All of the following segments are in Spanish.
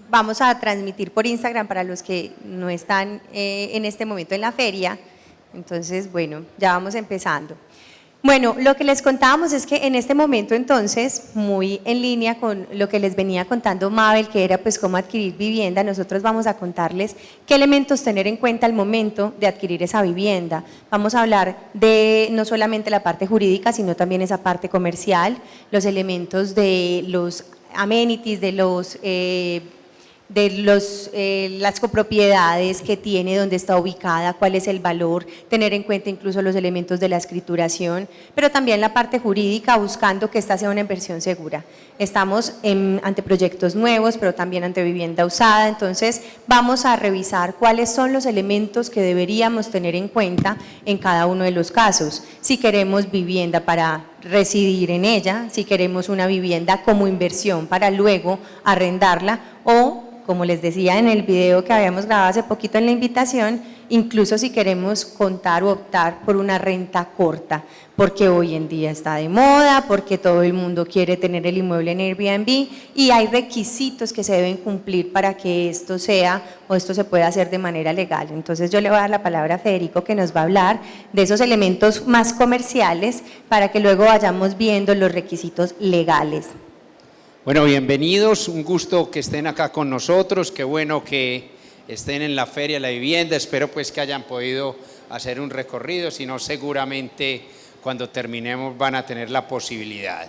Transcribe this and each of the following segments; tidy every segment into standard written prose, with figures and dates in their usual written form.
Vamos a transmitir por Instagram para los que no están en este momento en la feria. Entonces, bueno, ya vamos empezando. Bueno, lo que les contábamos es que en este momento entonces, muy en línea con lo que les venía contando Mabel, que era pues cómo adquirir vivienda, nosotros vamos a contarles qué elementos tener en cuenta al momento de adquirir esa vivienda. Vamos a hablar de no solamente la parte jurídica, sino también esa parte comercial, los elementos de los amenities, las copropiedades que tiene, dónde está ubicada, cuál es el valor, tener en cuenta incluso los elementos de la escrituración, pero también la parte jurídica, buscando que esta sea una inversión segura. Estamos ante proyectos nuevos, pero también ante vivienda usada, entonces vamos a revisar cuáles son los elementos que deberíamos tener en cuenta en cada uno de los casos. Si queremos vivienda para residir en ella, si queremos una vivienda como inversión para luego arrendarla o, como les decía en el video que habíamos grabado hace poquito en la invitación, incluso si queremos contar o optar por una renta corta, porque hoy en día está de moda, porque todo el mundo quiere tener el inmueble en Airbnb y hay requisitos que se deben cumplir para que esto sea o esto se pueda hacer de manera legal. Entonces yo le voy a dar la palabra a Federico, que nos va a hablar de esos elementos más comerciales para que luego vayamos viendo los requisitos legales. Bueno, bienvenidos, un gusto que estén acá con nosotros, qué bueno que estén en la Feria de la Vivienda, espero pues que hayan podido hacer un recorrido, si no seguramente cuando terminemos van a tener la posibilidad.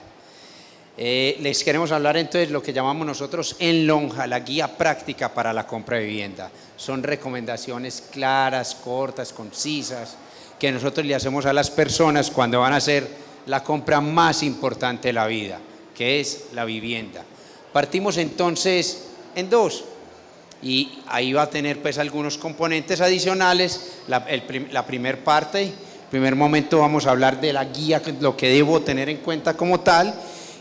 Les queremos hablar entonces de lo que llamamos nosotros en lonja, la guía práctica para la compra de vivienda. Son recomendaciones claras, cortas, concisas, que nosotros le hacemos a las personas cuando van a hacer la compra más importante de la vida, que es la vivienda. Partimos entonces en dos y ahí va a tener pues algunos componentes adicionales. La primera parte, primer momento vamos a hablar de la guía, lo que debo tener en cuenta como tal,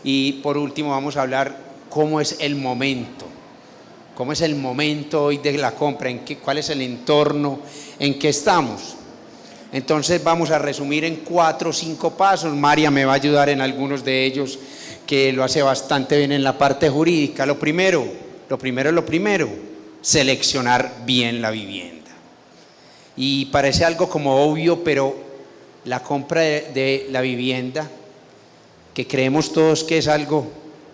y por último vamos a hablar cómo es el momento hoy de la compra, cuál es el entorno en que estamos. Entonces vamos a resumir en 4 o 5 pasos. María me va a ayudar en algunos de ellos, que lo hace bastante bien en la parte jurídica. Lo primero, seleccionar bien la vivienda. Y parece algo como obvio, pero la compra de la vivienda, que creemos todos que es algo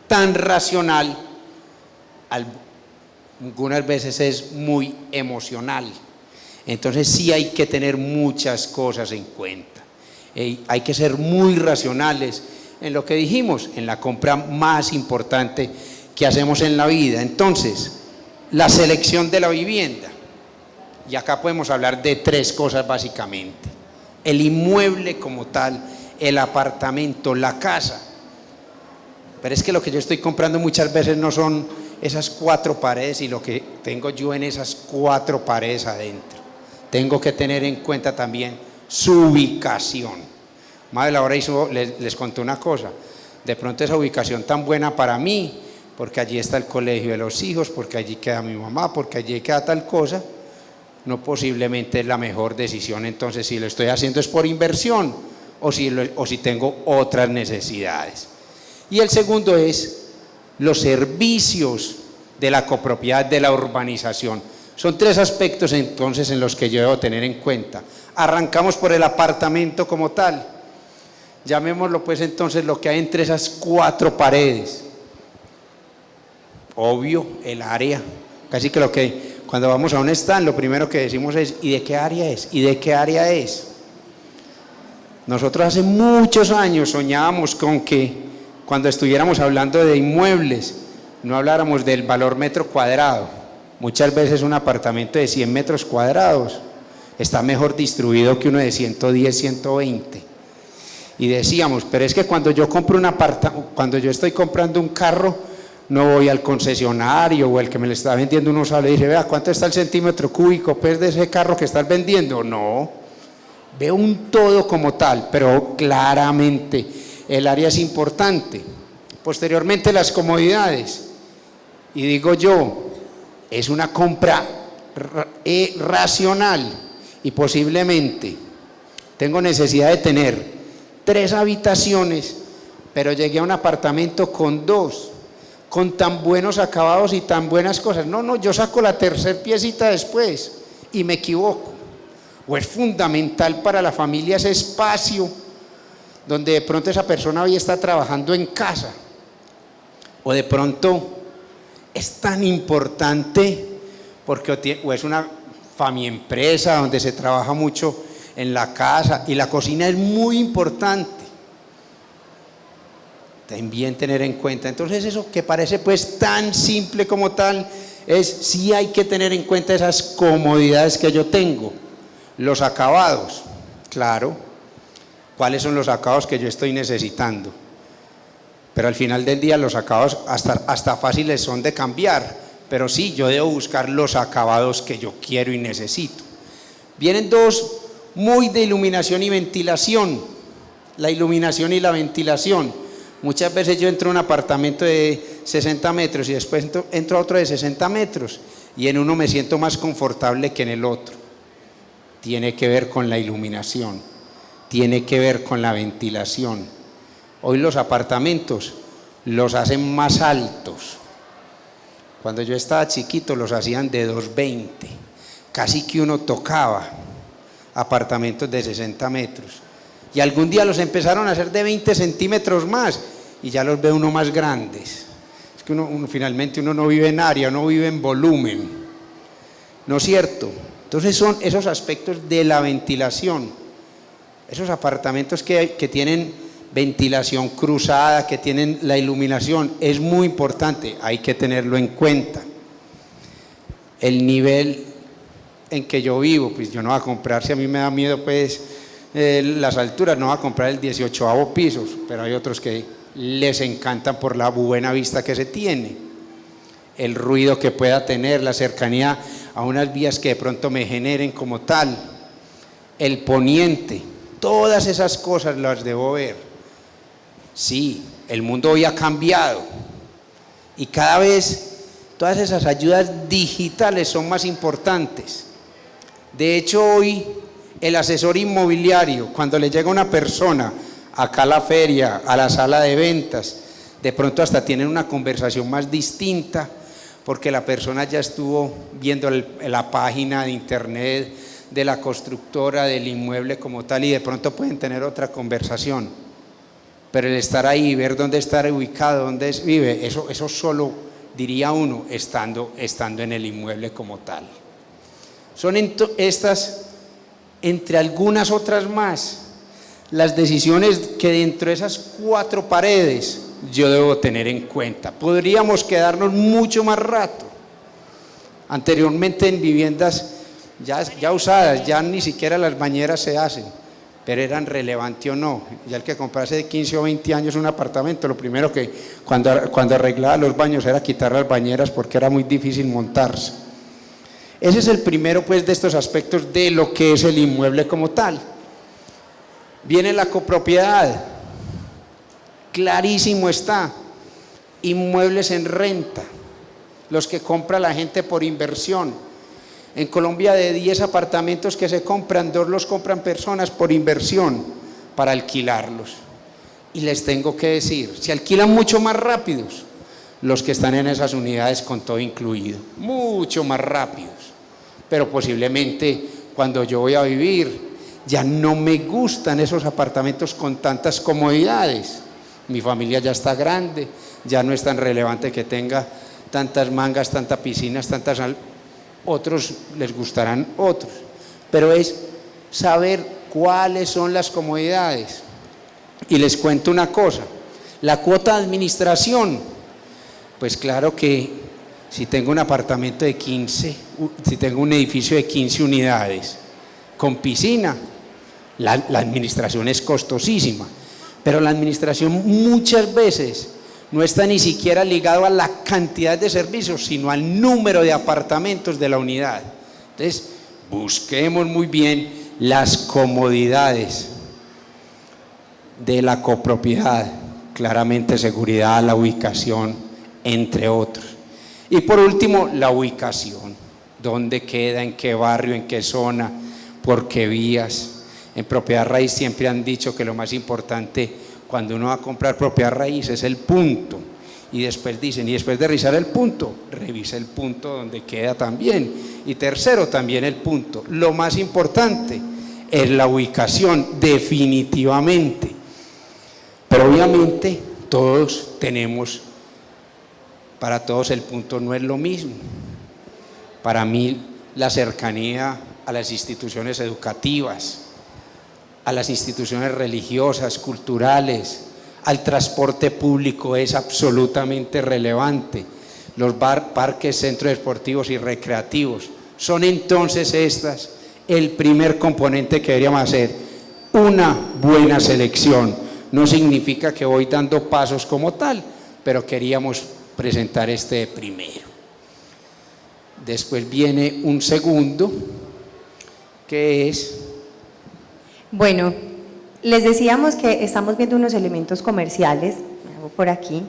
tan racional, algunas veces es muy emocional. Entonces sí hay que tener muchas cosas en cuenta. Hay que ser muy racionales en lo que dijimos, en la compra más importante que hacemos en la vida. Entonces, la selección de la vivienda. Y acá podemos hablar de 3 cosas básicamente. El inmueble como tal, el apartamento, la casa. Pero es que lo que yo estoy comprando muchas veces no son esas 4 paredes y lo que tengo yo en esas 4 paredes adentro. Tengo que tener en cuenta también su ubicación. Mabel ahora les conté una cosa, de pronto esa ubicación tan buena para mí, porque allí está el colegio de los hijos, porque allí queda mi mamá, porque allí queda tal cosa, no posiblemente es la mejor decisión. Entonces si lo estoy haciendo es por inversión o si tengo otras necesidades. Y el segundo es los servicios de la copropiedad, de la urbanización. Son 3 aspectos entonces en los que yo debo tener en cuenta. Arrancamos por el apartamento como tal. Llamémoslo pues entonces lo que hay entre esas 4 paredes. Obvio, el área. Casi que lo que cuando vamos a un stand lo primero que decimos es ¿y de qué área es? ¿Y de qué área es? Nosotros hace muchos años soñábamos con que cuando estuviéramos hablando de inmuebles no habláramos del valor metro cuadrado. Muchas veces un apartamento de 100 metros cuadrados está mejor distribuido que uno de 110, 120. Y decíamos, pero es que cuando yo estoy comprando un carro, no voy al concesionario o el que me lo está vendiendo uno sale y dice, vea, ¿cuánto está el centímetro cúbico pues, de ese carro que estás vendiendo? No, veo un todo como tal, pero claramente el área es importante. Posteriormente las comodidades. Y digo yo, es una compra racional y posiblemente tengo necesidad de tener 3 habitaciones, pero llegué a un apartamento con 2. con tan buenos acabados y tan buenas cosas. No, yo saco la tercer piecita después y me equivoco. O es fundamental para la familia ese espacio donde de pronto esa persona hoy está trabajando en casa. O de pronto es tan importante porque o es una familia-empresa donde se trabaja mucho en la casa y la cocina es muy importante. También tener en cuenta. Entonces eso que parece pues tan simple como tal, sí hay que tener en cuenta esas comodidades que yo tengo. Los acabados, claro, cuáles son los acabados que yo estoy necesitando. Pero al final del día los acabados hasta fáciles son de cambiar, pero sí, yo debo buscar los acabados que yo quiero y necesito. Vienen dos muy de iluminación y ventilación, la iluminación y la ventilación. Muchas veces yo entro a un apartamento de 60 metros y después entro a otro de 60 metros y en uno me siento más confortable que en el otro. Tiene que ver con la iluminación, tiene que ver con la ventilación. Hoy los apartamentos los hacen más altos. Cuando yo estaba chiquito los hacían de 2,20, casi que uno tocaba apartamentos de 60 metros. Y algún día los empezaron a hacer de 20 centímetros más y ya los ve uno más grandes. Es que finalmente uno no vive en área, uno vive en volumen, ¿no es cierto? Entonces son esos aspectos de la ventilación, esos apartamentos que tienen ventilación cruzada, que tienen la iluminación, es muy importante, hay que tenerlo en cuenta. El nivel en que yo vivo, pues yo no voy a comprar, si a mí me da miedo pues las alturas, no voy a comprar el 18º piso, pero hay otros que les encantan por la buena vista que se tiene, el ruido que pueda tener, la cercanía a unas vías que de pronto me generen como tal, el poniente, todas esas cosas las debo ver. Sí, el mundo hoy ha cambiado y cada vez todas esas ayudas digitales son más importantes. De hecho, hoy el asesor inmobiliario, cuando le llega una persona acá a la feria, a la sala de ventas, de pronto hasta tienen una conversación más distinta porque la persona ya estuvo viendo la página de internet de la constructora, del inmueble como tal, y de pronto pueden tener otra conversación. Pero el estar ahí, ver dónde está ubicado, dónde vive, eso solo diría uno estando en el inmueble como tal. Son estas, entre algunas otras más, las decisiones que dentro de esas 4 paredes yo debo tener en cuenta. Podríamos quedarnos mucho más rato. Anteriormente en viviendas ya usadas, ya ni siquiera las bañeras se hacen, pero eran relevantes o no. Ya el que comprase de 15 o 20 años un apartamento, lo primero que cuando arreglaba los baños era quitar las bañeras porque era muy difícil montarse. Ese es el primero pues de estos aspectos de lo que es el inmueble como tal. Viene la copropiedad, clarísimo está, inmuebles en renta, los que compra la gente por inversión. En Colombia de 10 apartamentos que se compran, 2 los compran personas por inversión para alquilarlos. Y les tengo que decir, se alquilan mucho más rápidos los que están en esas unidades con todo incluido, mucho más rápidos. Pero posiblemente cuando yo voy a vivir ya no me gustan esos apartamentos con tantas comodidades. Mi familia ya está grande, ya no es tan relevante que tenga tantas mangas, tantas piscinas, otros les gustarán otros, pero es saber cuáles son las comodidades. Y les cuento una cosa, la cuota de administración, pues claro que si tengo un apartamento de 15, si tengo un edificio de 15 unidades con piscina, la administración es costosísima, pero la administración muchas veces no está ni siquiera ligado a la cantidad de servicios, sino al número de apartamentos de la unidad. Entonces, busquemos muy bien las comodidades de la copropiedad, claramente seguridad, la ubicación, entre otros. Y por último, la ubicación, dónde queda, en qué barrio, en qué zona, por qué vías. En propiedad raíz siempre han dicho que lo más importante cuando uno va a comprar propiedad raíz es el punto, Y después dicen, y después de revisar el punto, revisa el punto donde queda también. Y tercero, también el punto. Lo más importante es la ubicación, definitivamente. Pero obviamente todos tenemos, para todos el punto no es lo mismo. Para mí la cercanía a las instituciones educativas, a las instituciones religiosas, culturales, al transporte público es absolutamente relevante. Los parques, centros deportivos y recreativos son entonces estas el primer componente que deberíamos hacer, una buena selección. No significa que voy dando pasos como tal, pero queríamos presentar este primero. Después viene un segundo, que es… Bueno, les decíamos que estamos viendo unos elementos comerciales, me hago por aquí,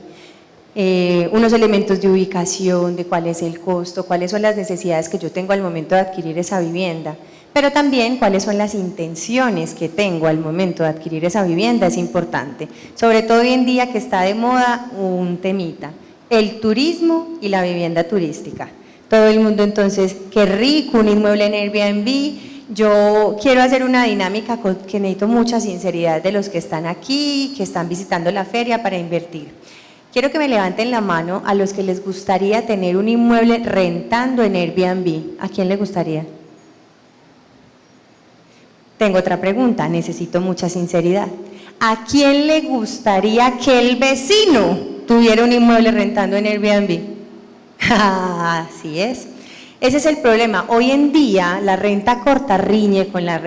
unos elementos de ubicación, de cuál es el costo, cuáles son las necesidades que yo tengo al momento de adquirir esa vivienda, pero también cuáles son las intenciones que tengo al momento de adquirir esa vivienda, es importante, sobre todo hoy en día que está de moda un temita, el turismo y la vivienda turística. Todo el mundo entonces, qué rico, un inmueble en Airbnb. Yo quiero hacer una dinámica que necesito mucha sinceridad de los que están aquí, que están visitando la feria para invertir. Quiero que me levanten la mano a los que les gustaría tener un inmueble rentando en Airbnb. ¿A quién le gustaría? Tengo otra pregunta, necesito mucha sinceridad. ¿A quién le gustaría que el vecino tuviera un inmueble rentando en Airbnb? Así es. Ese es el problema. Hoy en día la renta corta riñe con la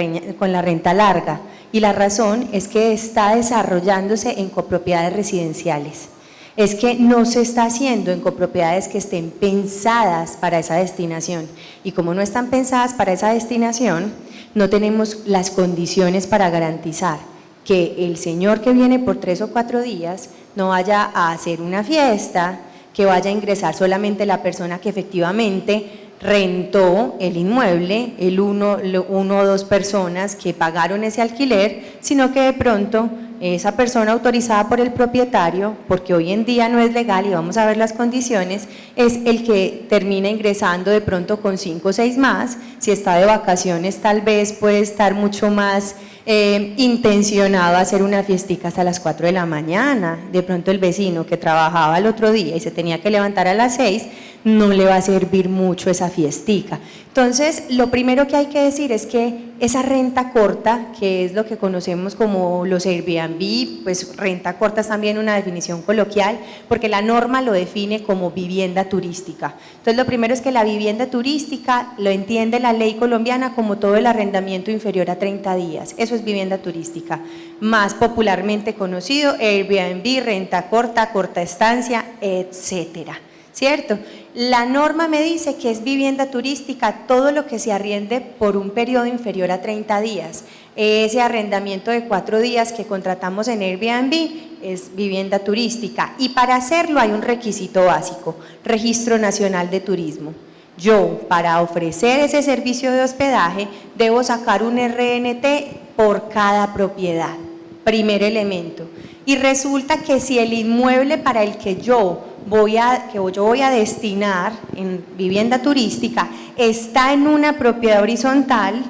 renta larga y la razón es que está desarrollándose en copropiedades residenciales. Es que no se está haciendo en copropiedades que estén pensadas para esa destinación y como no están pensadas para esa destinación, no tenemos las condiciones para garantizar que el señor que viene por 3 o 4 días no vaya a hacer una fiesta, que vaya a ingresar solamente la persona que efectivamente rentó el inmueble, uno o dos personas que pagaron ese alquiler, sino que de pronto esa persona autorizada por el propietario, porque hoy en día no es legal y vamos a ver las condiciones, es el que termina ingresando de pronto con 5 o 6 más, si está de vacaciones tal vez puede estar mucho más intencionado a hacer una fiestica hasta las 4 de la mañana, de pronto el vecino que trabajaba el otro día y se tenía que levantar a las 6, no le va a servir mucho esa fiestica. Entonces, lo primero que hay que decir es que esa renta corta, que es lo que conocemos como los Airbnb, pues renta corta es también una definición coloquial, porque la norma lo define como vivienda turística. Entonces, lo primero es que la vivienda turística lo entiende la ley colombiana como todo el arrendamiento inferior a 30 días. Eso es vivienda turística. Más popularmente conocido, Airbnb, renta corta, corta estancia, etcétera. ¿Cierto? La norma me dice que es vivienda turística todo lo que se arriende por un periodo inferior a 30 días. Ese arrendamiento de 4 días que contratamos en Airbnb es vivienda turística y para hacerlo hay un requisito básico, Registro Nacional de Turismo. Yo, para ofrecer ese servicio de hospedaje, debo sacar un RNT por cada propiedad, primer elemento. Y resulta que si el inmueble para el que yo voy a destinar en vivienda turística está en una propiedad horizontal,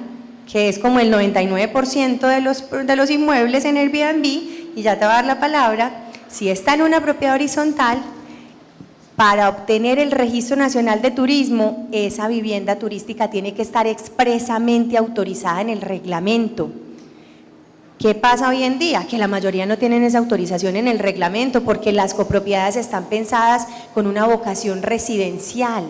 que es como el 99% de los inmuebles en Airbnb, y ya te voy a dar la palabra, si está en una propiedad horizontal, para obtener el Registro Nacional de Turismo, esa vivienda turística tiene que estar expresamente autorizada en el reglamento. ¿Qué pasa hoy en día? Que la mayoría no tienen esa autorización en el reglamento porque las copropiedades están pensadas con una vocación residencial.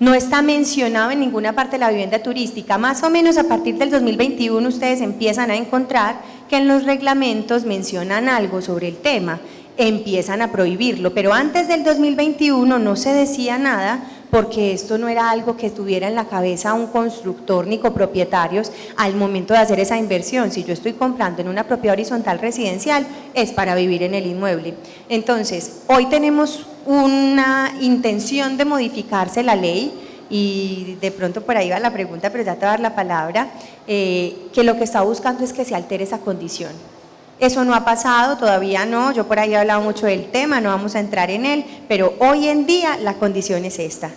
No está mencionado en ninguna parte de la vivienda turística, más o menos a partir del 2021 ustedes empiezan a encontrar que en los reglamentos mencionan algo sobre el tema, empiezan a prohibirlo, pero antes del 2021 no se decía nada porque esto no era algo que tuviera en la cabeza un constructor ni copropietarios al momento de hacer esa inversión. Si yo estoy comprando en una propiedad horizontal residencial, es para vivir en el inmueble. Entonces, hoy tenemos una intención de modificarse la ley y de pronto por ahí va la pregunta, pero ya te voy a dar la palabra, que lo que está buscando es que se altere esa condición. Eso no ha pasado, todavía no, yo por ahí he hablado mucho del tema, no vamos a entrar en él, pero hoy en día la condición es esta.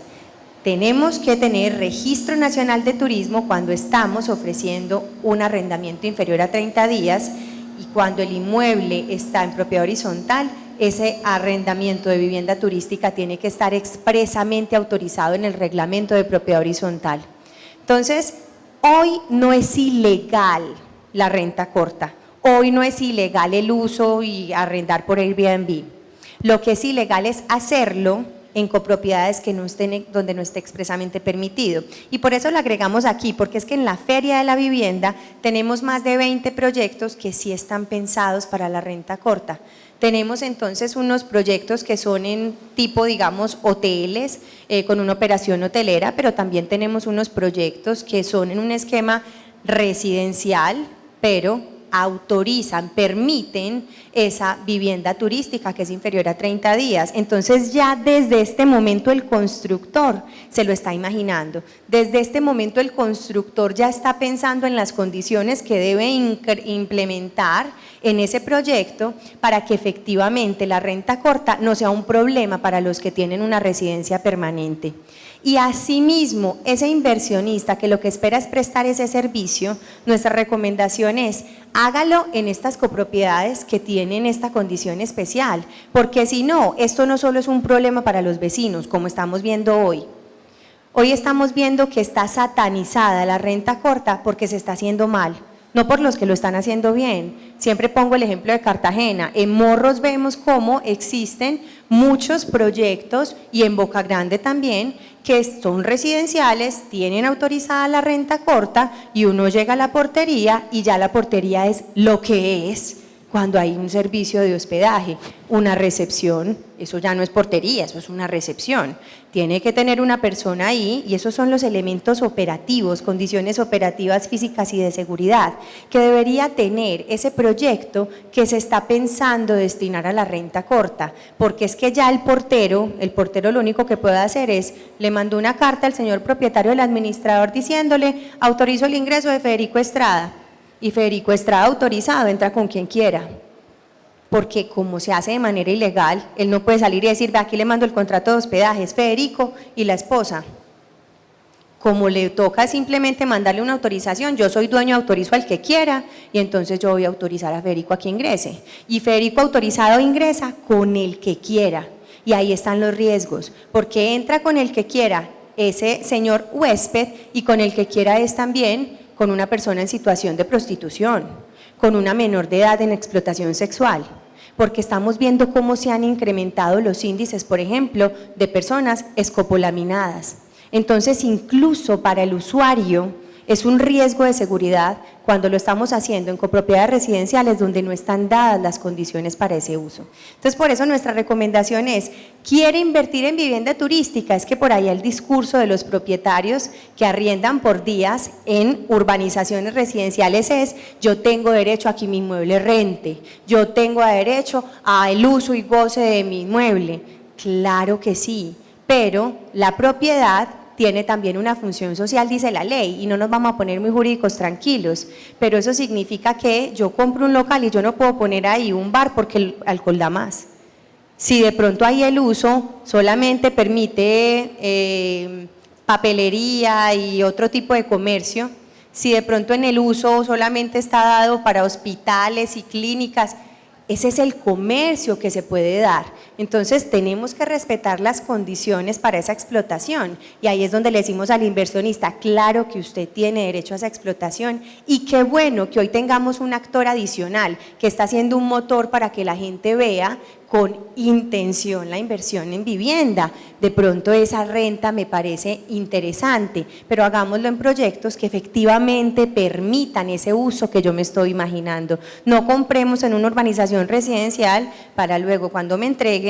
Tenemos que tener registro nacional de turismo cuando estamos ofreciendo un arrendamiento inferior a 30 días y cuando el inmueble está en propiedad horizontal, ese arrendamiento de vivienda turística tiene que estar expresamente autorizado en el reglamento de propiedad horizontal. Entonces, hoy no es ilegal la renta corta. Hoy no es ilegal el uso y arrendar por Airbnb. Lo que es ilegal es hacerlo en copropiedades que no estén, donde no esté expresamente permitido. Y por eso lo agregamos aquí, porque es que en la Feria de la Vivienda tenemos más de 20 proyectos que sí están pensados para la renta corta. Tenemos entonces unos proyectos que son en tipo, digamos, hoteles, con una operación hotelera, pero también tenemos unos proyectos que son en un esquema residencial, pero autorizan, permiten esa vivienda turística que es inferior a 30 días. Entonces ya desde este momento el constructor se lo está imaginando. Desde este momento el constructor ya está pensando en las condiciones que debe implementar en ese proyecto para que efectivamente la renta corta no sea un problema para los que tienen una residencia permanente. Y asimismo, ese inversionista que lo que espera es prestar ese servicio, nuestra recomendación es hágalo en estas copropiedades que tienen esta condición especial, porque si no, esto no solo es un problema para los vecinos, como estamos viendo hoy. Hoy estamos viendo que está satanizada la renta corta porque se está haciendo mal, no por los que lo están haciendo bien. Siempre pongo el ejemplo de Cartagena. En Morros vemos cómo existen muchos proyectos y en Boca Grande también que son residenciales, tienen autorizada la renta corta y uno llega a la portería y ya la portería es lo que es cuando hay un servicio de hospedaje, una recepción, eso ya no es portería, eso es una recepción. Tiene que tener una persona ahí y esos son los elementos operativos, condiciones operativas físicas y de seguridad que debería tener ese proyecto que se está pensando destinar a la renta corta, porque es que ya el portero lo único que puede hacer es, le mandó una carta al señor propietario del administrador diciéndole, autorizo el ingreso de Federico Estrada. Y Federico Estrada autorizado, entra con quien quiera, porque como se hace de manera ilegal, él no puede salir y decir, ve, aquí le mando el contrato de hospedaje, es Federico y la esposa. Como le toca simplemente mandarle una autorización, yo soy dueño, autorizo al que quiera y entonces yo voy a autorizar a Federico a que ingrese. Y Federico autorizado ingresa con el que quiera y ahí están los riesgos, porque entra con el que quiera ese señor huésped y con el que quiera es también con una persona en situación de prostitución, con una menor de edad en explotación sexual, porque estamos viendo cómo se han incrementado los índices, por ejemplo, de personas escopolaminadas. Entonces, incluso para el usuario es un riesgo de seguridad cuando lo estamos haciendo en copropiedades residenciales donde no están dadas las condiciones para ese uso. Entonces, por eso nuestra recomendación es, ¿quiere invertir en vivienda turística? Es que por ahí el discurso de los propietarios que arriendan por días en urbanizaciones residenciales es, yo tengo derecho a que mi inmueble rente, yo tengo derecho al uso y goce de mi inmueble. Claro que sí, pero la propiedad tiene también una función social, dice la ley, y no nos vamos a poner muy jurídicos tranquilos, pero eso significa que yo compro un local y yo no puedo poner ahí un bar porque el alcohol da más. Si de pronto ahí el uso solamente permite papelería y otro tipo de comercio, si de pronto en el uso solamente está dado para hospitales y clínicas, ese es el comercio que se puede dar. Entonces tenemos que respetar las condiciones para esa explotación y ahí es donde le decimos al inversionista, claro que usted tiene derecho a esa explotación y qué bueno que hoy tengamos un actor adicional que está haciendo un motor para que la gente vea con intención la inversión en vivienda. De pronto esa renta me parece interesante, pero hagámoslo en proyectos que efectivamente permitan ese uso que yo me estoy imaginando. No compremos en una urbanización residencial para luego cuando me entreguen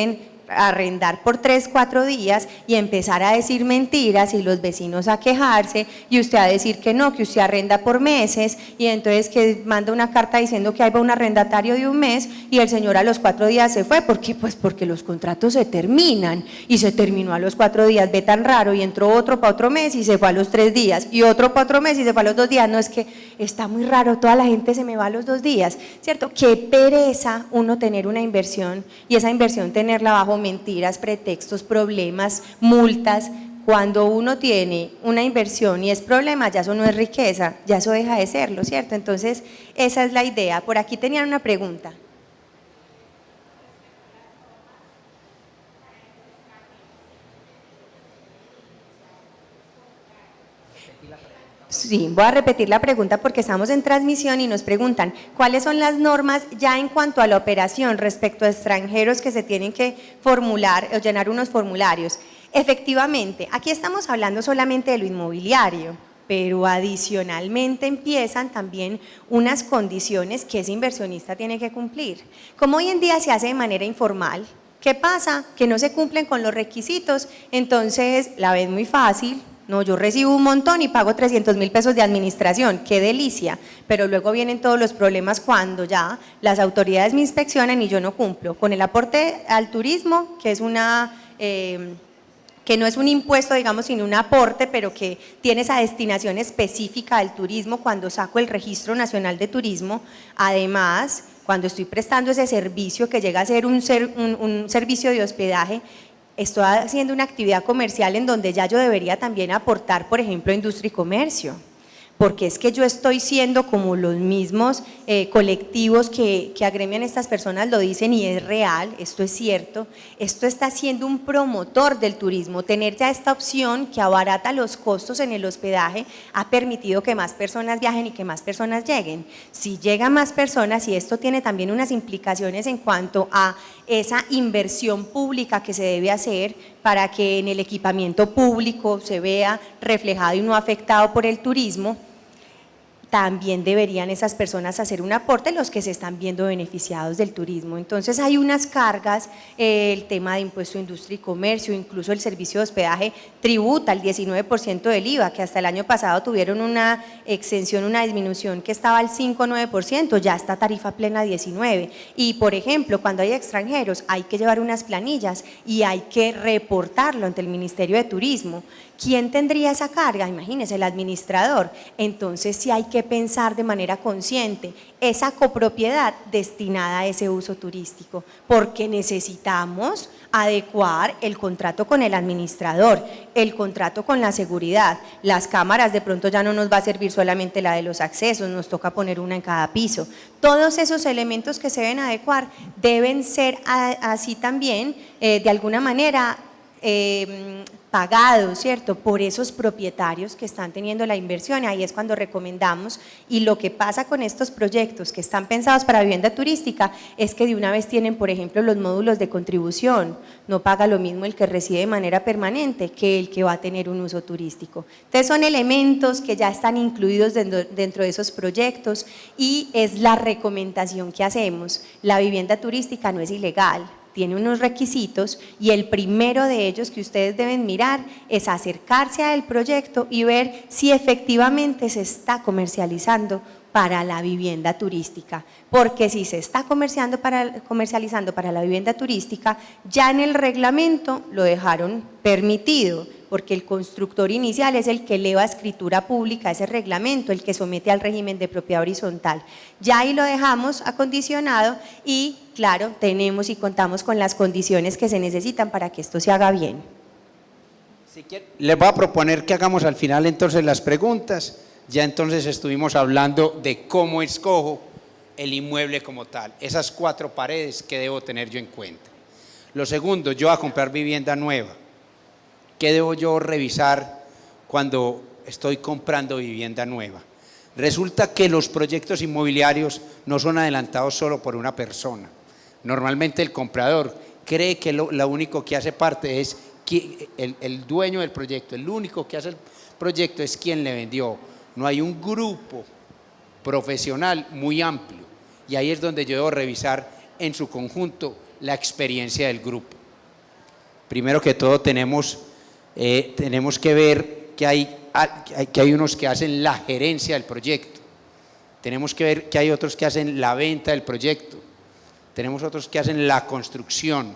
arrendar por 3, 4 días y empezar a decir mentiras y los vecinos a quejarse y usted a decir que no, que usted arrenda por meses y entonces que manda una carta diciendo que ahí va un arrendatario de un mes y el señor a los 4 días se fue. ¿Por qué? Pues porque los contratos se terminan y se terminó a los 4 días, ve tan raro, y entró otro para otro mes y se fue a los 3 días y otro para otro mes y se fue a los 2 días. No, es que está muy raro, toda la gente se me va a los 2 días, ¿cierto? Qué pereza uno tener una inversión y esa inversión tenerla bajo mentiras, pretextos, problemas, multas. Cuando uno tiene una inversión y es problema, ya eso no es riqueza, ya eso deja de serlo, ¿cierto? Entonces, esa es la idea. Por aquí tenían una pregunta. Sí, voy a repetir la pregunta porque estamos en transmisión y nos preguntan cuáles son las normas ya en cuanto a la operación respecto a extranjeros que se tienen que formular o llenar unos formularios. Efectivamente, aquí estamos hablando solamente de lo inmobiliario, pero adicionalmente empiezan también unas condiciones que ese inversionista tiene que cumplir. Como hoy en día se hace de manera informal, ¿qué pasa? Que no se cumplen con los requisitos, entonces la ven muy fácil. No, yo recibo un montón y pago 300.000 pesos de administración, qué delicia, pero luego vienen todos los problemas cuando ya las autoridades me inspeccionan y yo no cumplo. Con el aporte al turismo, que es que no es un impuesto, digamos, sino un aporte, pero que tiene esa destinación específica al turismo cuando saco el Registro Nacional de Turismo. Además, cuando estoy prestando ese servicio que llega a ser un servicio de hospedaje, estoy haciendo una actividad comercial en donde ya yo debería también aportar, por ejemplo, industria y comercio, porque es que yo estoy siendo como los mismos colectivos que agremian estas personas lo dicen y es real, esto es cierto, esto está siendo un promotor del turismo. Tener ya esta opción que abarata los costos en el hospedaje ha permitido que más personas viajen y que más personas lleguen. Si llegan más personas, y esto tiene también unas implicaciones en cuanto a esa inversión pública que se debe hacer para que en el equipamiento público se vea reflejado y no afectado por el turismo, también deberían esas personas hacer un aporte, los que se están viendo beneficiados del turismo. Entonces hay unas cargas, el tema de impuesto a industria y comercio, incluso el servicio de hospedaje tributa el 19% del IVA, que hasta el año pasado tuvieron una exención, una disminución que estaba al 5,9%, ya está tarifa plena 19%. Y por ejemplo, cuando hay extranjeros hay que llevar unas planillas y hay que reportarlo ante el Ministerio de Turismo. ¿Quién tendría esa carga? Imagínense, el administrador. Entonces sí hay que pensar de manera consciente esa copropiedad destinada a ese uso turístico, porque necesitamos adecuar el contrato con el administrador, el contrato con la seguridad. Las cámaras de pronto ya no nos va a servir solamente la de los accesos, nos toca poner una en cada piso. Todos esos elementos que se deben adecuar deben ser así también, de alguna manera, pagados, ¿cierto?, por esos propietarios que están teniendo la inversión. Ahí es cuando recomendamos, y lo que pasa con estos proyectos que están pensados para vivienda turística es que de una vez tienen, por ejemplo, los módulos de contribución, no paga lo mismo el que reside de manera permanente que el que va a tener un uso turístico. Entonces son elementos que ya están incluidos dentro de esos proyectos y es la recomendación que hacemos. La vivienda turística no es ilegal, tiene unos requisitos y el primero de ellos que ustedes deben mirar es acercarse al proyecto y ver si efectivamente se está comercializando para la vivienda turística, porque si se está comercializando para la vivienda turística, ya en el reglamento lo dejaron permitido, porque el constructor inicial es el que eleva a escritura pública ese reglamento, el que somete al régimen de propiedad horizontal. Ya ahí lo dejamos acondicionado y claro, tenemos y contamos con las condiciones que se necesitan para que esto se haga bien. Les voy a proponer que hagamos al final entonces las preguntas. Ya entonces estuvimos hablando de cómo escojo el inmueble como tal, esas 4 paredes que debo tener yo en cuenta. Lo segundo, yo a comprar vivienda nueva, ¿qué debo yo revisar cuando estoy comprando vivienda nueva? Resulta que los proyectos inmobiliarios no son adelantados solo por una persona. Normalmente el comprador cree que lo único que hace parte es el dueño del proyecto, el único que hace el proyecto es quien le vendió. No hay un grupo profesional muy amplio y ahí es donde yo debo revisar en su conjunto la experiencia del grupo. primero que todo tenemos que ver que hay unos que hacen la gerencia del proyecto, tenemos que ver que hay otros que hacen la venta del proyecto, tenemos otros que hacen la construcción.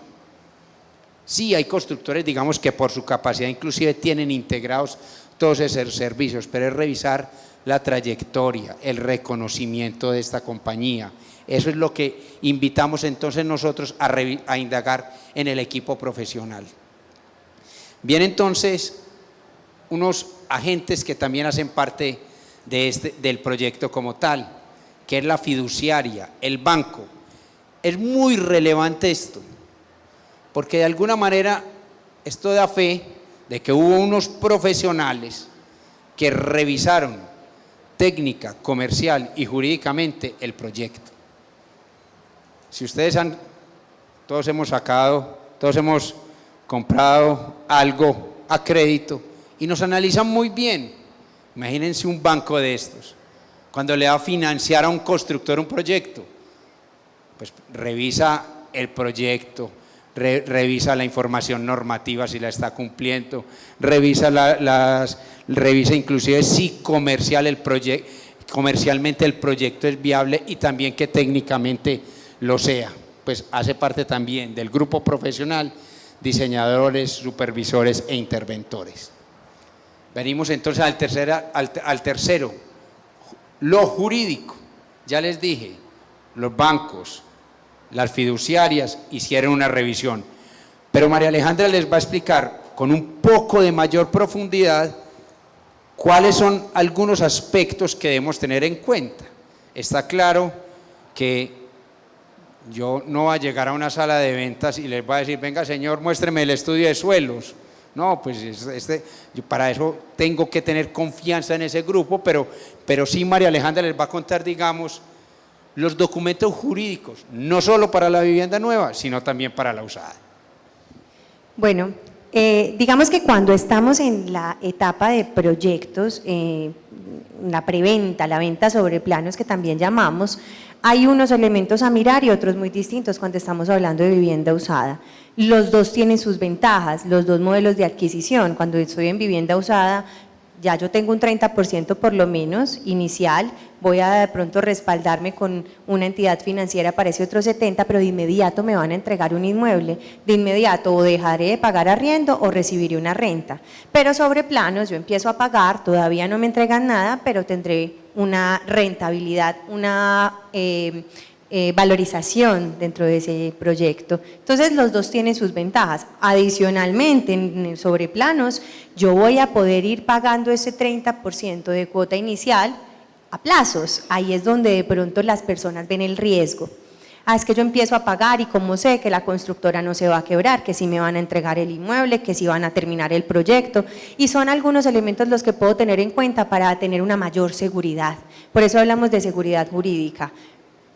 Sí, hay constructores, digamos, que por su capacidad inclusive tienen integrados todos esos servicios, pero es revisar la trayectoria, el reconocimiento de esta compañía. Eso es lo que invitamos entonces nosotros a indagar en el equipo profesional. Bien, entonces, unos agentes que también hacen parte del proyecto como tal, que es la fiduciaria, el banco. Es muy relevante esto, porque de alguna manera esto da fe de que hubo unos profesionales que revisaron técnica, comercial y jurídicamente el proyecto. Si ustedes todos hemos comprado algo a crédito y nos analizan muy bien. Imagínense un banco de estos, cuando le va a financiar a un constructor un proyecto, pues revisa el proyecto, revisa la información normativa si la está cumpliendo, revisa inclusive si comercialmente el proyecto es viable y también que técnicamente lo sea. Pues hace parte también del grupo profesional, diseñadores, supervisores e interventores. Venimos entonces al tercero, lo jurídico. Ya les dije, los bancos, las fiduciarias hicieron una revisión, pero María Alejandra les va a explicar con un poco de mayor profundidad cuáles son algunos aspectos que debemos tener en cuenta. Está claro que yo no voy a llegar a una sala de ventas y les voy a decir, venga señor, muéstreme el estudio de suelos. No, pues yo para eso tengo que tener confianza en ese grupo, pero sí María Alejandra les va a contar, digamos, los documentos jurídicos, no solo para la vivienda nueva, sino también para la usada. Bueno, digamos que cuando estamos en la etapa de proyectos, la preventa, la venta sobre planos que también llamamos, hay unos elementos a mirar y otros muy distintos cuando estamos hablando de vivienda usada. Los dos tienen sus ventajas, los dos modelos de adquisición. Cuando estoy en vivienda usada, ya yo tengo un 30% por lo menos inicial, voy a de pronto respaldarme con una entidad financiera para ese otro 70%, pero de inmediato me van a entregar un inmueble, de inmediato o dejaré de pagar arriendo o recibiré una renta. Pero sobre planos yo empiezo a pagar, todavía no me entregan nada, pero tendré una rentabilidad, una valorización dentro de ese proyecto. Entonces los dos tienen sus ventajas. Adicionalmente, sobre planos, yo voy a poder ir pagando ese 30% de cuota inicial a plazos. Ahí es donde de pronto las personas ven el riesgo. Es que yo empiezo a pagar y cómo sé que la constructora no se va a quebrar, que si me van a entregar el inmueble, que si van a terminar el proyecto, y son algunos elementos los que puedo tener en cuenta para tener una mayor seguridad. Por eso hablamos de seguridad jurídica.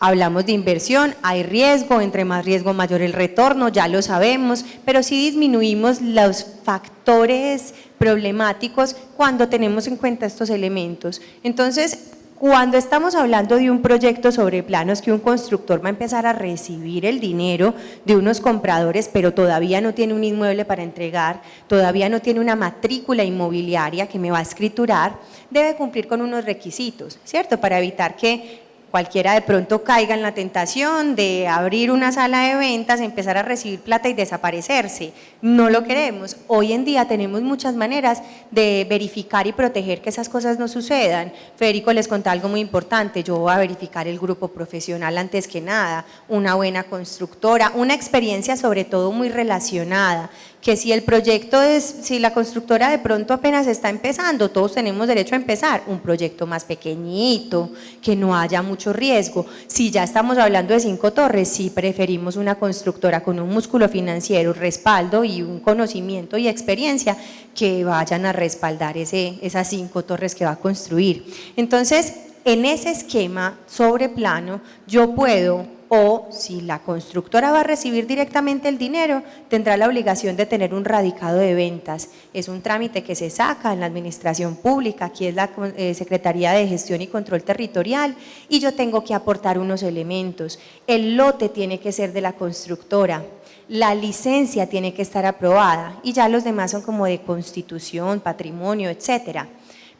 Hablamos de inversión, hay riesgo, entre más riesgo mayor el retorno, ya lo sabemos, pero sí disminuimos los factores problemáticos cuando tenemos en cuenta estos elementos. Entonces, cuando estamos hablando de un proyecto sobre planos que un constructor va a empezar a recibir el dinero de unos compradores, pero todavía no tiene un inmueble para entregar, todavía no tiene una matrícula inmobiliaria que me va a escriturar, debe cumplir con unos requisitos, ¿cierto? Para evitar que cualquiera de pronto caiga en la tentación de abrir una sala de ventas, empezar a recibir plata y desaparecerse. No lo queremos. Hoy en día tenemos muchas maneras de verificar y proteger que esas cosas no sucedan. Federico les contó algo muy importante, yo voy a verificar el grupo profesional antes que nada, una buena constructora, una experiencia sobre todo muy relacionada, que si el proyecto si la constructora de pronto apenas está empezando, todos tenemos derecho a empezar, un proyecto más pequeñito, que no haya mucho riesgo. Si ya estamos hablando de 5 torres, sí preferimos una constructora con un músculo financiero, respaldo y un conocimiento y experiencia que vayan a respaldar esas 5 torres que va a construir. Entonces, en ese esquema sobre plano, yo puedo, o si la constructora va a recibir directamente el dinero, tendrá la obligación de tener un radicado de ventas. Es un trámite que se saca en la administración pública, aquí es la Secretaría de Gestión y Control Territorial, y yo tengo que aportar unos elementos. El lote tiene que ser de la constructora. la licencia tiene que estar aprobada y ya los demás son como de constitución, patrimonio, etcétera.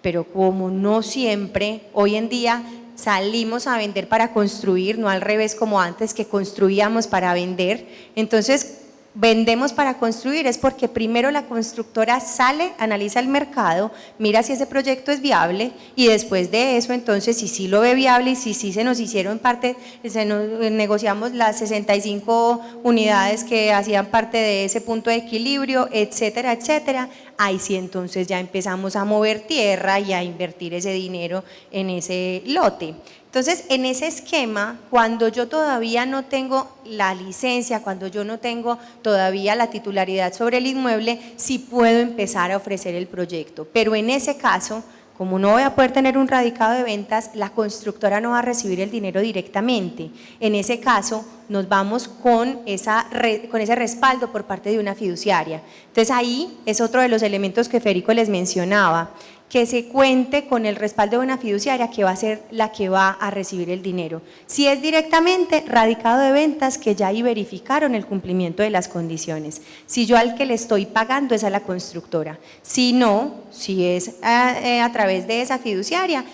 Pero como no siempre, hoy en día salimos a vender para construir, no al revés como antes que construíamos para vender, entonces vendemos para construir es porque primero la constructora sale, analiza el mercado, mira si ese proyecto es viable y después de eso entonces si sí lo ve viable y si sí se nos hicieron parte, negociamos las 65 unidades que hacían parte de ese punto de equilibrio, etcétera, etcétera, ahí sí entonces ya empezamos a mover tierra y a invertir ese dinero en ese lote. Entonces, en ese esquema, cuando yo todavía no tengo la licencia, cuando yo no tengo todavía la titularidad sobre el inmueble, sí puedo empezar a ofrecer el proyecto. Pero en ese caso, como no voy a poder tener un radicado de ventas, la constructora no va a recibir el dinero directamente. En ese caso, nos vamos con ese respaldo por parte de una fiduciaria. Entonces, ahí es otro de los elementos que Federico les mencionaba, que se cuente con el respaldo de una fiduciaria que va a ser la que va a recibir el dinero. Si es directamente radicado de ventas, que ya ahí verificaron el cumplimiento de las condiciones. Si yo al que le estoy pagando es a la constructora. Si no, si es a través de esa fiduciaria,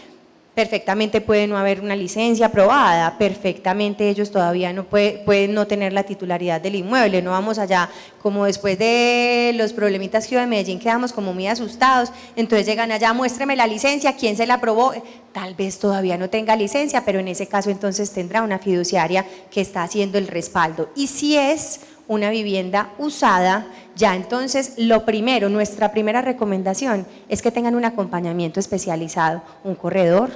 perfectamente puede no haber una licencia aprobada, perfectamente ellos todavía no pueden no tener la titularidad del inmueble, no vamos allá como después de los problemitas que hubo en Medellín quedamos como muy asustados, entonces llegan allá, muéstreme la licencia, ¿quién se la aprobó? Tal vez todavía no tenga licencia, pero en ese caso entonces tendrá una fiduciaria que está haciendo el respaldo. Y si es una vivienda usada, ya entonces lo primero, nuestra primera recomendación es que tengan un acompañamiento especializado, un corredor,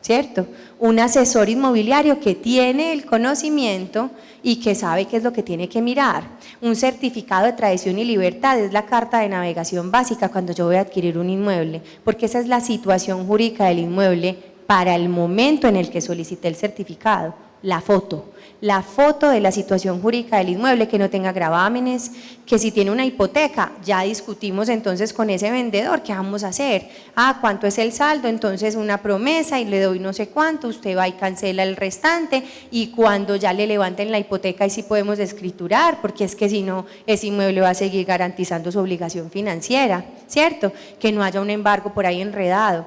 ¿cierto? Un asesor inmobiliario que tiene el conocimiento y que sabe qué es lo que tiene que mirar. Un certificado de tradición y libertad es la carta de navegación básica cuando yo voy a adquirir un inmueble, porque esa es la situación jurídica del inmueble para el momento en el que solicité el certificado. La foto de la situación jurídica del inmueble, que no tenga gravámenes, que si tiene una hipoteca, ya discutimos entonces con ese vendedor, ¿qué vamos a hacer? ¿Cuánto es el saldo? Entonces una promesa y le doy no sé cuánto, usted va y cancela el restante y cuando ya le levanten la hipoteca y sí podemos escriturar, porque es que si no, ese inmueble va a seguir garantizando su obligación financiera, ¿cierto? Que no haya un embargo por ahí enredado.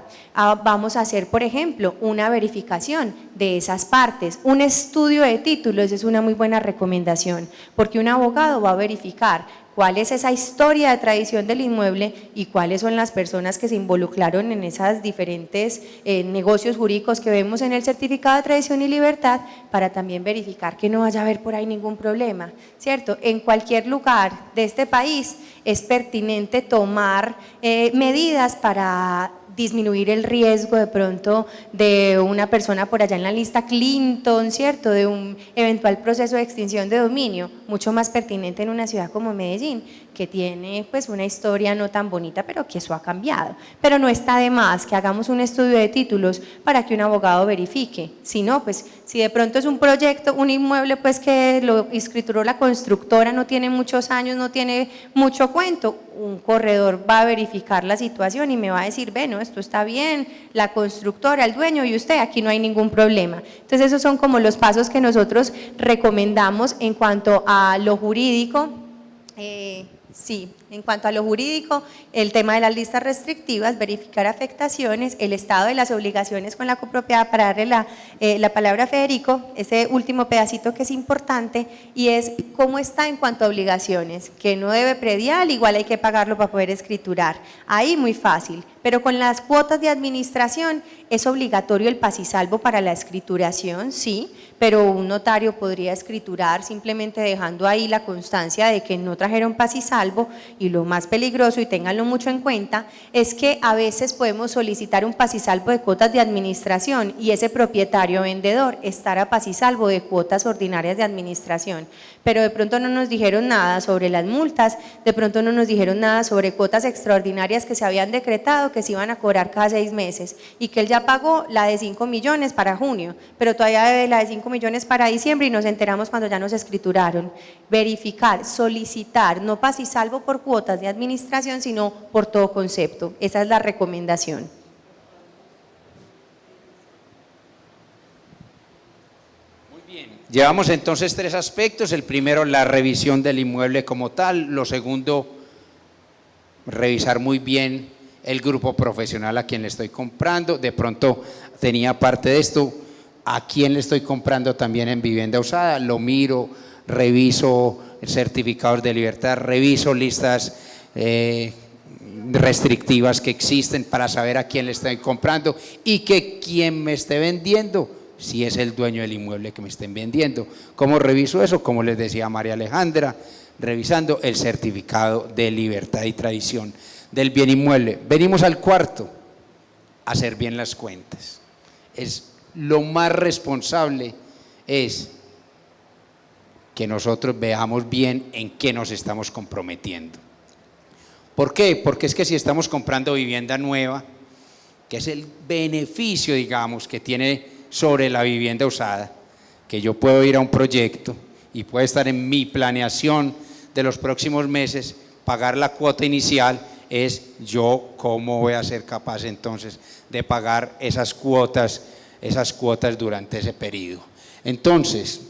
Vamos a hacer, por ejemplo, una verificación de esas partes, un estudio de títulos es una muy buena recomendación, porque un abogado va a verificar cuál es esa historia de tradición del inmueble y cuáles son las personas que se involucraron en esos diferentes negocios jurídicos que vemos en el certificado de tradición y libertad, para también verificar que no vaya a haber por ahí ningún problema, ¿cierto? En cualquier lugar de este país es pertinente tomar medidas para disminuir el riesgo de pronto de una persona por allá en la lista Clinton, ¿cierto? De un eventual proceso de extinción de dominio, mucho más pertinente en una ciudad como Medellín, que tiene pues una historia no tan bonita, pero que eso ha cambiado. Pero no está de más que hagamos un estudio de títulos para que un abogado verifique. Si no, pues si de pronto es un proyecto, un inmueble pues que lo escrituró la constructora, no tiene muchos años, no tiene mucho cuento, un corredor va a verificar la situación y me va a decir, bueno, esto está bien, la constructora, el dueño y usted, aquí no hay ningún problema. Entonces esos son como los pasos que nosotros recomendamos en cuanto a lo jurídico. Sí, en cuanto a lo jurídico, el tema de las listas restrictivas, verificar afectaciones, el estado de las obligaciones con la copropiedad, para darle la palabra a Federico, ese último pedacito que es importante, y es cómo está en cuanto a obligaciones, que no debe predial, igual hay que pagarlo para poder escriturar, ahí muy fácil, pero con las cuotas de administración es obligatorio el pasisalvo para la escrituración, sí, pero un notario podría escriturar simplemente dejando ahí la constancia de que no trajeron pasisalvo. Y lo más peligroso, y ténganlo mucho en cuenta, es que a veces podemos solicitar un pasisalvo de cuotas de administración y ese propietario vendedor estará pasisalvo de cuotas ordinarias de administración, pero de pronto no nos dijeron nada sobre las multas, de pronto no nos dijeron nada sobre cuotas extraordinarias que se habían decretado que se iban a cobrar cada 6 meses y que él ya pagó la de 5 millones para junio, pero todavía debe la de 5 millones para diciembre y nos enteramos cuando ya nos escrituraron. Verificar, solicitar, no pasisalvo por cuotas de administración, sino por todo concepto. Esa es la recomendación. Muy bien. Llevamos entonces 3 aspectos. El primero, la revisión del inmueble como tal. Lo segundo, revisar muy bien el grupo profesional a quien le estoy comprando. De pronto tenía parte de esto, a quién le estoy comprando también en vivienda usada. Lo miro, reviso certificados de libertad, reviso listas restrictivas que existen para saber a quién le estoy comprando y que quien me esté vendiendo, si es el dueño del inmueble que me estén vendiendo. ¿Cómo reviso eso? Como les decía María Alejandra, revisando el certificado de libertad y tradición del bien inmueble. Venimos al cuarto, hacer bien las cuentas. Es lo más responsable, es que nosotros veamos bien en qué nos estamos comprometiendo. ¿Por qué? Porque es que si estamos comprando vivienda nueva, que es el beneficio, digamos, que tiene sobre la vivienda usada, que yo puedo ir a un proyecto y puede estar en mi planeación de los próximos meses, pagar la cuota inicial, es yo cómo voy a ser capaz entonces de pagar esas cuotas durante ese periodo. Entonces,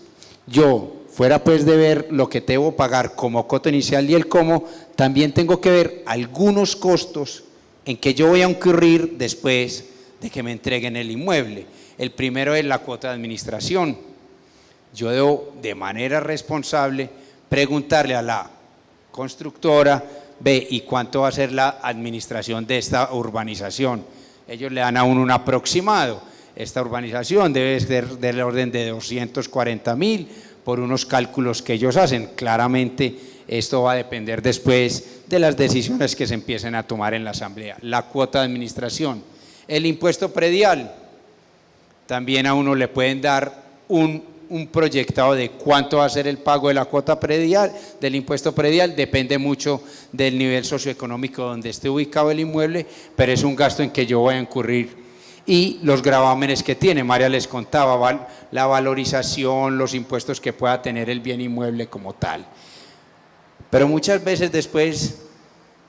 yo fuera pues de ver lo que debo pagar como cuota inicial y el cómo, también tengo que ver algunos costos en que yo voy a incurrir después de que me entreguen el inmueble. El primero es la cuota de administración. Yo debo de manera responsable preguntarle a la constructora, ve, ¿y cuánto va a ser la administración de esta urbanización? Ellos le dan a uno un aproximado. Esta urbanización debe ser del orden de 240.000 por unos cálculos que ellos hacen. Claramente esto va a depender después de las decisiones que se empiecen a tomar en la asamblea. La cuota de administración, el impuesto predial, también a uno le pueden dar un proyectado de cuánto va a ser el pago de la cuota predial, del impuesto predial, depende mucho del nivel socioeconómico donde esté ubicado el inmueble, pero es un gasto en que yo voy a incurrir. Y los gravámenes que tiene, María les contaba, la valorización, los impuestos que pueda tener el bien inmueble como tal. Pero muchas veces después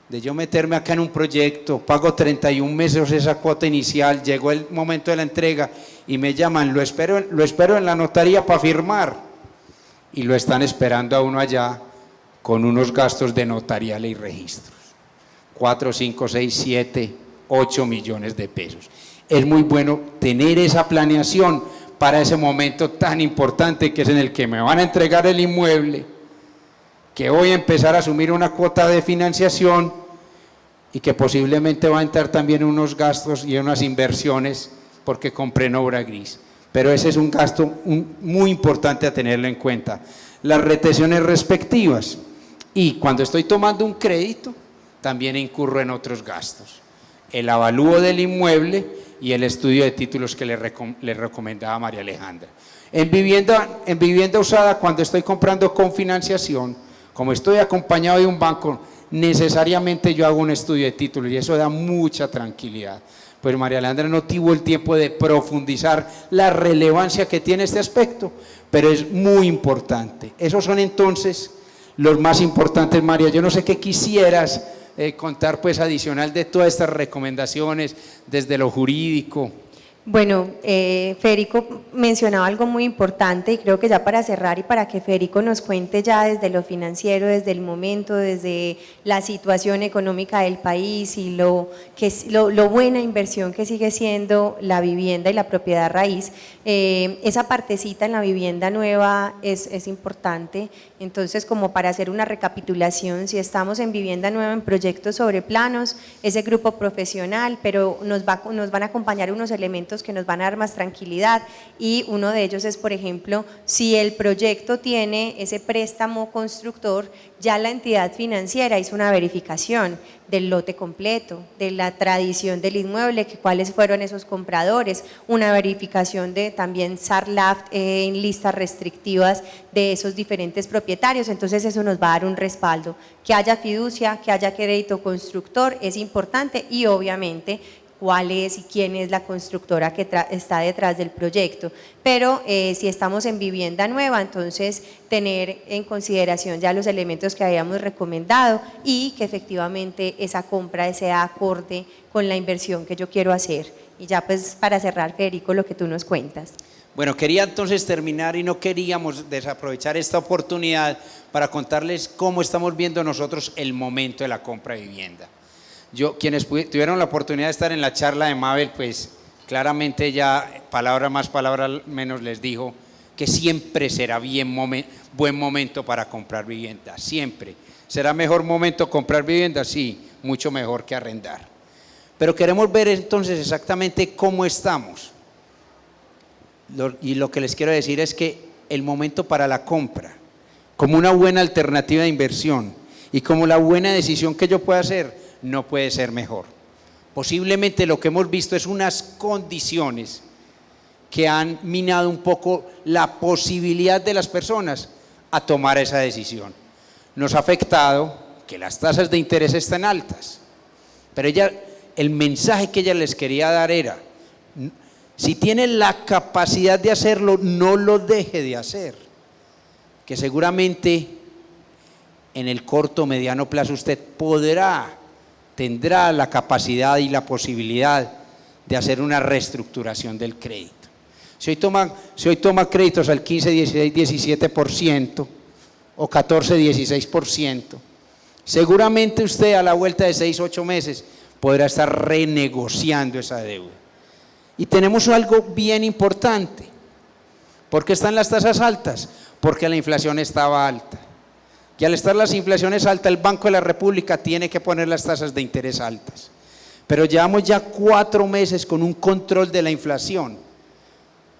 de yo meterme acá en un proyecto, pago 31 meses esa cuota inicial, llegó el momento de la entrega y me llaman, lo espero en la notaría para firmar, y lo están esperando a uno allá con unos gastos de notarial y registros, 4, 5, 6, 7, 8 millones de pesos. Es muy bueno tener esa planeación para ese momento tan importante que es en el que me van a entregar el inmueble, que voy a empezar a asumir una cuota de financiación y que posiblemente va a entrar también unos gastos y unas inversiones porque compré en obra gris. Pero ese es un gasto muy importante a tenerlo en cuenta. Las retenciones respectivas, y cuando estoy tomando un crédito también incurro en otros gastos. El avalúo del inmueble y el estudio de títulos que le recomendaba María Alejandra. En vivienda usada, cuando estoy comprando con financiación, como estoy acompañado de un banco, necesariamente yo hago un estudio de títulos y eso da mucha tranquilidad. Pues María Alejandra no tuvo el tiempo de profundizar la relevancia que tiene este aspecto, pero es muy importante. Esos son entonces los más importantes, María. Yo no sé qué quisieras contar pues adicional de todas estas recomendaciones desde lo jurídico. Bueno, Federico mencionaba algo muy importante y creo que ya para cerrar y para que Federico nos cuente ya desde lo financiero, desde el momento, desde la situación económica del país y lo buena inversión que sigue siendo la vivienda y la propiedad raíz, esa partecita en la vivienda nueva es importante. Entonces, como para hacer una recapitulación, si estamos en vivienda nueva, en proyectos sobre planos, ese grupo profesional, pero nos van a acompañar unos elementos que nos van a dar más tranquilidad, y uno de ellos es, por ejemplo, si el proyecto tiene ese préstamo constructor, ya la entidad financiera hizo una verificación del lote completo, de la tradición del inmueble, que cuáles fueron esos compradores, una verificación de también SARLAF en listas restrictivas de esos diferentes propietarios. Entonces eso nos va a dar un respaldo, que haya fiducia, que haya crédito constructor, es importante, y obviamente cuál es y quién es la constructora que está detrás del proyecto. Pero si estamos en vivienda nueva, entonces tener en consideración ya los elementos que habíamos recomendado y que efectivamente esa compra sea acorde con la inversión que yo quiero hacer. Y ya pues para cerrar, Federico, lo que tú nos cuentas. Bueno, quería entonces terminar y no queríamos desaprovechar esta oportunidad para contarles cómo estamos viendo nosotros el momento de la compra de vivienda. Quienes tuvieron la oportunidad de estar en la charla de Mabel, pues claramente ya palabra más, palabra menos les dijo que siempre será buen momento para comprar vivienda, siempre. ¿Será mejor momento comprar vivienda? Sí, mucho mejor que arrendar. Pero queremos ver entonces exactamente cómo estamos. Y lo que les quiero decir es que el momento para la compra, como una buena alternativa de inversión y como la buena decisión que yo pueda hacer, no puede ser mejor. Posiblemente lo que hemos visto es unas condiciones que han minado un poco la posibilidad de las personas a tomar esa decisión. Nos ha afectado que las tasas de interés están altas, pero el mensaje que ella les quería dar era: si tiene la capacidad de hacerlo, no lo deje de hacer, que seguramente en el corto o mediano plazo usted tendrá la capacidad y la posibilidad de hacer una reestructuración del crédito. Si hoy toma créditos al 15, 16, 17% o 14, 16%, seguramente usted a la vuelta de 6, 8 meses podrá estar renegociando esa deuda. Y tenemos algo bien importante. ¿Por qué están las tasas altas? Porque la inflación estaba alta. Y al estar las inflaciones altas, el Banco de la República tiene que poner las tasas de interés altas. Pero llevamos ya 4 meses con un control de la inflación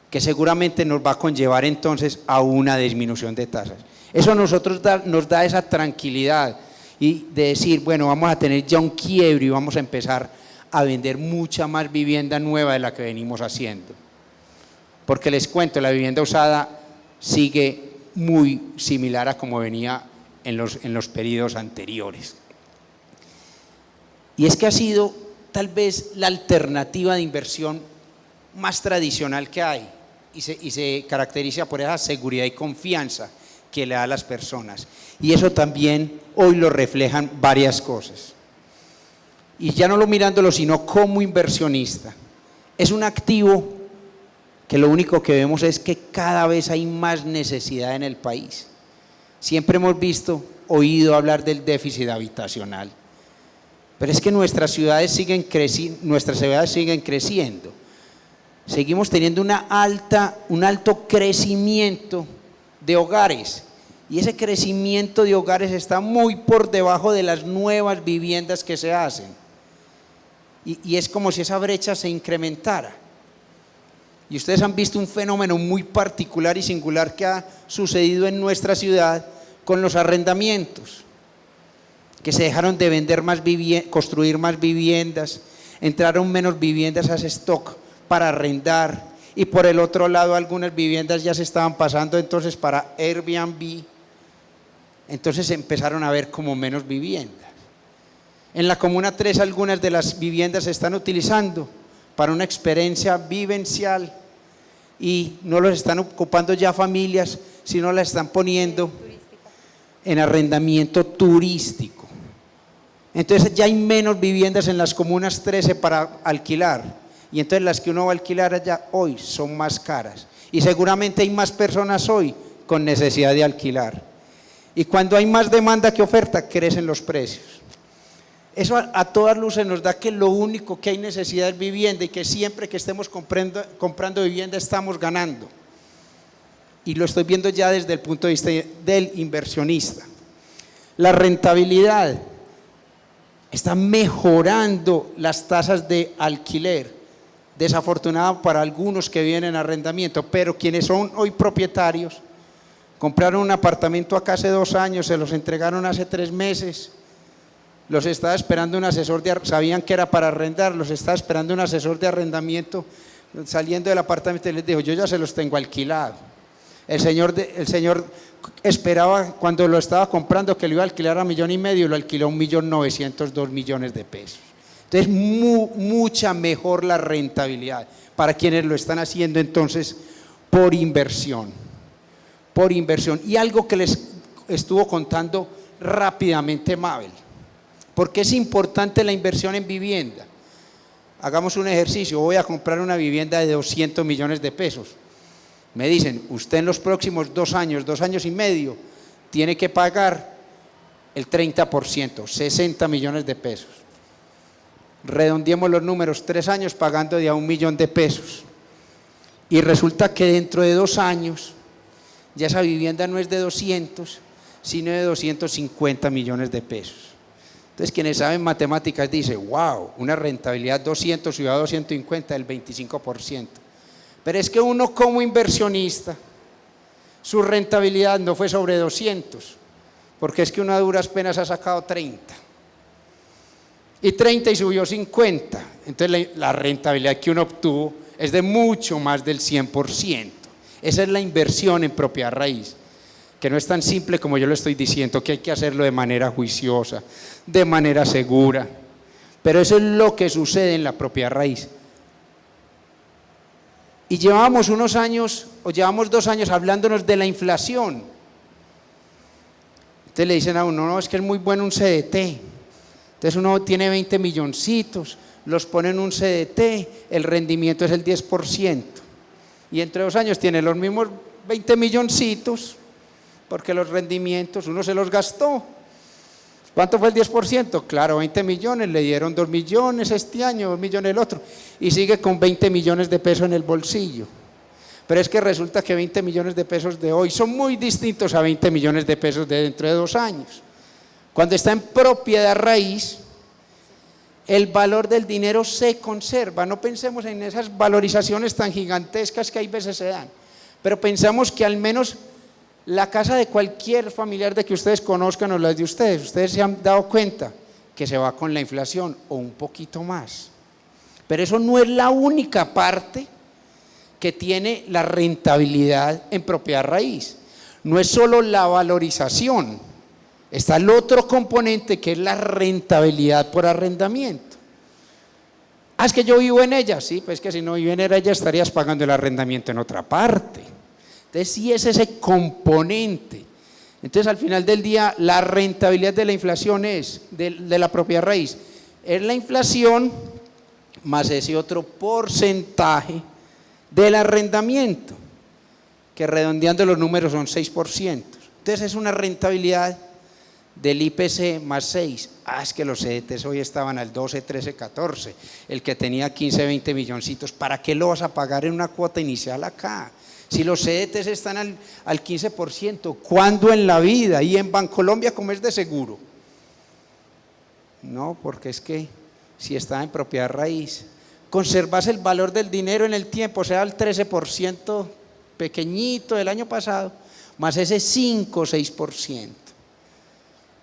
que seguramente nos va a conllevar entonces a una disminución de tasas. Eso a nosotros nos da esa tranquilidad y de decir, bueno, vamos a tener ya un quiebre y vamos a empezar a vender mucha más vivienda nueva de la que venimos haciendo. Porque les cuento, la vivienda usada sigue muy similar a como venía en los periodos anteriores. Y es que ha sido tal vez la alternativa de inversión más tradicional que hay y se caracteriza por esa seguridad y confianza que le da a las personas. Y eso también hoy lo reflejan varias cosas. Y ya no lo mirándolo, sino como inversionista. Es un activo que lo único que vemos es que cada vez hay más necesidad en el país. Siempre hemos oído hablar del déficit habitacional, pero es que nuestras ciudades siguen creciendo. Seguimos teniendo un alto crecimiento de hogares, y ese crecimiento de hogares está muy por debajo de las nuevas viviendas que se hacen. Y es como si esa brecha se incrementara. Y ustedes han visto un fenómeno muy particular y singular que ha sucedido en nuestra ciudad con los arrendamientos, que se dejaron de vender construir más viviendas, entraron menos viviendas a ese stock para arrendar, y por el otro lado algunas viviendas ya se estaban pasando entonces para Airbnb, entonces empezaron a ver como menos viviendas. En la Comuna 3 algunas de las viviendas se están utilizando para una experiencia vivencial y no los están ocupando ya familias, sino las están poniendo en arrendamiento turístico. Entonces ya hay menos viviendas en las comunas 13 para alquilar, y entonces las que uno va a alquilar allá hoy son más caras, y seguramente hay más personas hoy con necesidad de alquilar, y cuando hay más demanda que oferta crecen los precios. Eso a todas luces nos da que lo único que hay necesidad es vivienda, y que siempre que estemos comprando vivienda estamos ganando. Y lo estoy viendo ya desde el punto de vista del inversionista. La rentabilidad está mejorando las tasas de alquiler. Desafortunado para algunos que viven en arrendamiento, pero quienes son hoy propietarios, compraron un apartamento acá hace 2 años, se los entregaron hace 3 meses, los estaba esperando un asesor sabían que era para arrendar, los estaba esperando un asesor de arrendamiento, saliendo del apartamento y les dijo, yo ya se los tengo alquilado. El señor esperaba cuando lo estaba comprando que lo iba a alquilar a 1,5 millones, lo alquiló a 1.900.000, 2 millones de pesos. Entonces mucha mejor la rentabilidad para quienes lo están haciendo entonces por inversión. Y algo que les estuvo contando rápidamente Mabel, porque es importante la inversión en vivienda. Hagamos un ejercicio, voy a comprar una vivienda de 200 millones de pesos. Me dicen, usted en los próximos 2 años, 2 años y medio, tiene que pagar el 30%, 60 millones de pesos. Redondeemos los números, 3 años pagando de a 1 millón de pesos. Y resulta que dentro de 2 años, ya esa vivienda no es de 200, sino de 250 millones de pesos. Entonces, quienes saben matemáticas dicen, wow, una rentabilidad 200 ciudad 250 del 25%. Pero es que uno como inversionista, su rentabilidad no fue sobre 200, porque es que uno a duras penas ha sacado 30. Y 30 y subió 50. Entonces la rentabilidad que uno obtuvo es de mucho más del 100%. Esa es la inversión en propiedad raíz, que no es tan simple como yo lo estoy diciendo, que hay que hacerlo de manera juiciosa, de manera segura. Pero eso es lo que sucede en la propiedad raíz. Y llevamos unos años, o llevamos 2 años hablándonos de la inflación. Entonces le dicen a uno, no, es que es muy bueno un CDT. Entonces uno tiene 20 milloncitos, los pone en un CDT, el rendimiento es el 10%. Y entre 2 años tiene los mismos 20 milloncitos, porque los rendimientos uno se los gastó. ¿Cuánto fue el 10%? Claro, 20 millones, le dieron 2 millones este año, 2 millones el otro, y sigue con 20 millones de pesos en el bolsillo. Pero es que resulta que 20 millones de pesos de hoy son muy distintos a 20 millones de pesos de dentro de 2 años. Cuando está en propiedad raíz, el valor del dinero se conserva. No pensemos en esas valorizaciones tan gigantescas que hay veces se dan, pero pensamos que al menos la casa de cualquier familiar de que ustedes conozcan o las de ustedes se han dado cuenta que se va con la inflación o un poquito más. Pero eso no es la única parte que tiene la rentabilidad en propiedad raíz. No es solo la valorización, está el otro componente que es la rentabilidad por arrendamiento. Ah, es que yo vivo en ella, sí, pues que si no vivo en ella estarías pagando el arrendamiento en otra parte. Entonces sí es ese componente. Entonces al final del día la rentabilidad de la inflación es, de la propiedad raíz, es la inflación más ese otro porcentaje del arrendamiento, que redondeando los números son 6%. Entonces es una rentabilidad del IPC más 6. Ah, es que los CDTs hoy estaban al 12, 13, 14. El que tenía 15, 20 milloncitos, ¿para qué lo vas a pagar en una cuota inicial acá? Si los CDTs están al 15%, ¿cuándo en la vida? Y en Bancolombia, ¿cómo es de seguro? No, porque es que si está en propiedad raíz, conservas el valor del dinero en el tiempo, o sea, el 13% pequeñito del año pasado, más ese 5 o 6%.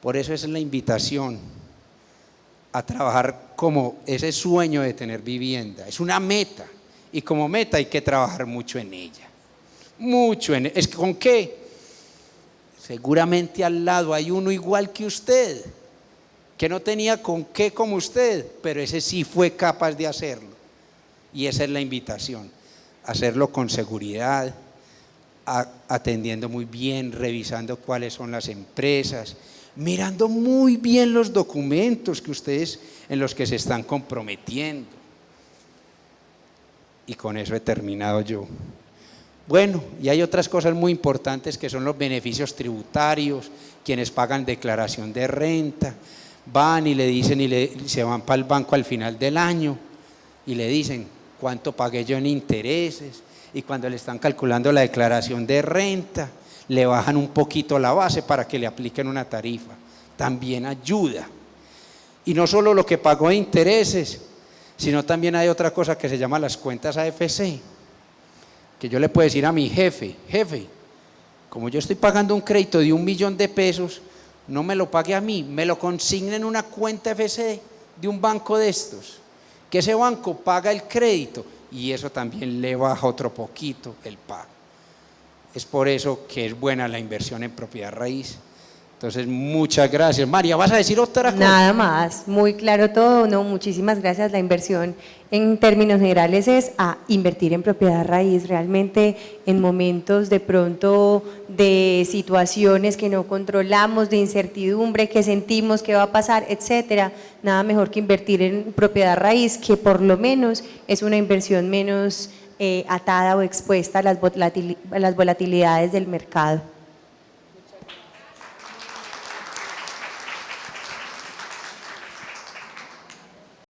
Por eso esa es la invitación a trabajar como ese sueño de tener vivienda. Es una meta, y como meta hay que trabajar mucho en ella. Mucho en ella. ¿Es con qué? Seguramente al lado hay uno igual que usted, que no tenía con qué como usted, pero ese sí fue capaz de hacerlo. Y esa es la invitación, hacerlo con seguridad, atendiendo muy bien, revisando cuáles son las empresas, mirando muy bien los documentos que ustedes en los que se están comprometiendo. Y con eso he terminado yo. Bueno, y hay otras cosas muy importantes que son los beneficios tributarios, quienes pagan declaración de renta, van y le dicen se van para el banco al final del año y le dicen cuánto pagué yo en intereses, y cuando le están calculando la declaración de renta, le bajan un poquito la base para que le apliquen una tarifa. También ayuda. Y no solo lo que pagó de intereses, sino también hay otra cosa que se llama las cuentas AFC, que yo le puedo decir a mi jefe, como yo estoy pagando un crédito de 1 millón de pesos, no me lo pague a mí, me lo consigne en una cuenta AFC de un banco de estos, que ese banco paga el crédito y eso también le baja otro poquito el pago. Es por eso que es buena la inversión en propiedad raíz. Entonces, muchas gracias. María, ¿vas a decir otra cosa? Nada más, muy claro todo, no, muchísimas gracias. La inversión en términos generales es a invertir en propiedad raíz, realmente en momentos de pronto de situaciones que no controlamos, de incertidumbre, que sentimos que va a pasar, etcétera, nada mejor que invertir en propiedad raíz, que por lo menos es una inversión menos atada o expuesta a las volatilidades del mercado.